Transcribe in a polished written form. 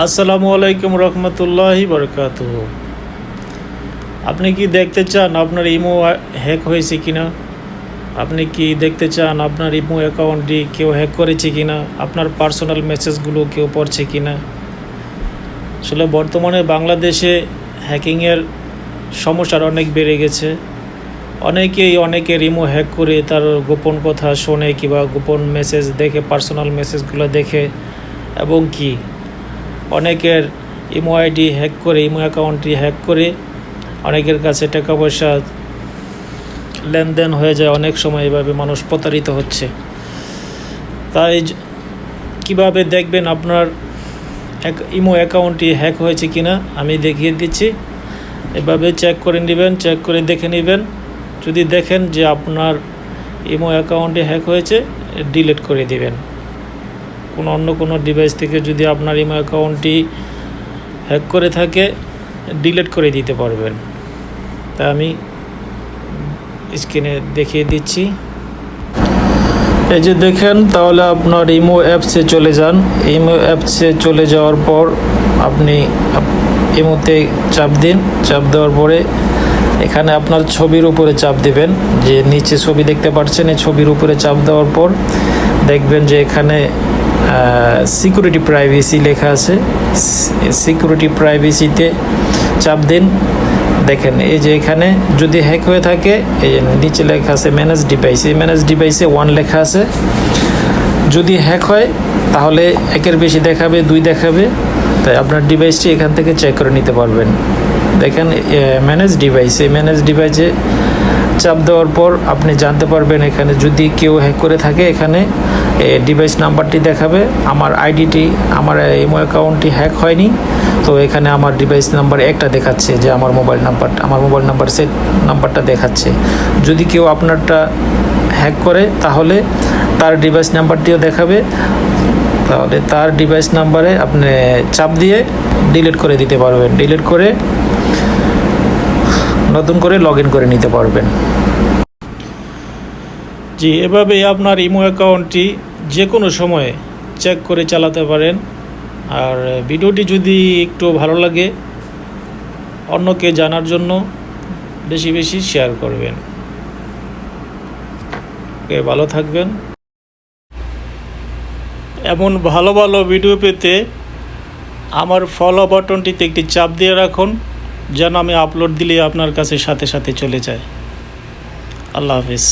আসসালামু আলাইকুম রহমতুল্লাহি বরকাতুহু। আপনি কি দেখতে চান আপনার ইমো হ্যাক হয়েছে কিনা? আপনি কি দেখতে চান আপনার ইমো অ্যাকাউন্টটি কেউ হ্যাক করেছে কিনা? আপনার পার্সোনাল মেসেজগুলো কেউ পড়ছে কিনা? আসলে বর্তমানে বাংলাদেশে হ্যাকিংয়ের সমস্যার অনেক বেড়ে গেছে। অনেকের ইমো হ্যাক করে তার গোপন কথা শোনে কিংবা গোপন মেসেজ দেখে, পার্সোনাল মেসেজগুলো দেখে, এবং কি অনেকের ইমো আইডি হ্যাক করে, ইমো অ্যাকাউন্টটি হ্যাক করে অনেকের কাছে টাকা পয়সা লেনদেন হয়ে যায়। অনেক সময় এভাবে মানুষ প্রতারিত হচ্ছে। তাই কিভাবে দেখবেন আপনার ইমো অ্যাকাউন্টটি হ্যাক হয়েছে কিনা আমি দেখিয়ে দিচ্ছি। এভাবে চেক করে নেবেন, চেক করে দেখে নেবেন। যদি দেখেন যে আপনার ইমো অ্যাকাউন্টে হ্যাক হয়েছে, ডিলিট করে দিবেন। অন্য কোনো ডিভাইস থেকে যদি আপনার ইমো অ্যাকাউন্টটি হ্যাক করে থাকে, ডিলিট করে দিতে পারবেন। তা আমি স্ক্রিনে দেখিয়ে দিচ্ছি। এই যে দেখেন, তাহলে আপনার ইমো অ্যাপসে চলে যান। ইমো অ্যাপসে চলে যাওয়ার পর আপনি ইমোতে চাপ দিন। চাপ দেওয়ার পরে এখানে আপনার ছবির উপরে চাপ দিবেন। যে নিচে ছবি দেখতে পাচ্ছেন, এই ছবির উপরে চাপ দেওয়ার পর দেখবেন যে এখানে সিকিউরিটি প্রাইভেসি লেখা আছে। সিকিউরিটি প্রাইভেসিতে চাপ দিন। দেখেন এই যে এখানে যদি হ্যাক হয়ে থাকে, এই নিচে লেখা আছে ম্যানেজ ডিভাইস। এই ম্যানেজ ডিভাইসে 1 লেখা আছে। যদি হ্যাক হয় তাহলে 1-এর বেশি দেখাবে, 2 দেখাবে। তাই আপনার ডিভাইসটি এখান থেকে চেক করে নিতে পারবেন। দেখেন ম্যানেজ ডিভাইস, এই ম্যানেজ ডিভাইসে চাপ দেওয়ার পর আপনি জানতে পারবেন এখানে যদি কেউ হ্যাক করে থাকে, এখানে ডিভাইস নাম্বারটি দেখাবে। আমার আইডিটি, আমার ইমো অ্যাকাউন্টটি হ্যাক হয়নি, তো এখানে আমার ডিভাইস নাম্বার একটা দেখাচ্ছে যে আমার মোবাইল নাম্বার সেট নাম্বারটা দেখাচ্ছে। যদি কেউ আপনারটা হ্যাক করে তাহলে তার ডিভাইস নাম্বারটিও দেখাবে। তাহলে তার ডিভাইস নাম্বারে আপনি চাপ দিয়ে ডিলিট করে দিতে পারবেন। ডিলিট করে নতুন করে লগ ইন করে নিতে পারবেন। জি, এভাবেই আপনার ইমো অ্যাকাউন্টটি যে কোনো সময়ে চেক করে চালাতে পারেন। আর ভিডিওটি যদি একটু ভালো লাগে, অন্যকে জানার জন্য বেশি বেশি শেয়ার করবেন। ভালো থাকবেন। এমন ভালো ভালো ভিডিও পেতে আমার ফলো বাটনটিতে একটি চাপ দিয়ে রাখুন, যেন আমি আপলোড দিলে আপনার কাছে সাথে সাথে চলে যায়। আল্লাহ হাফিজ।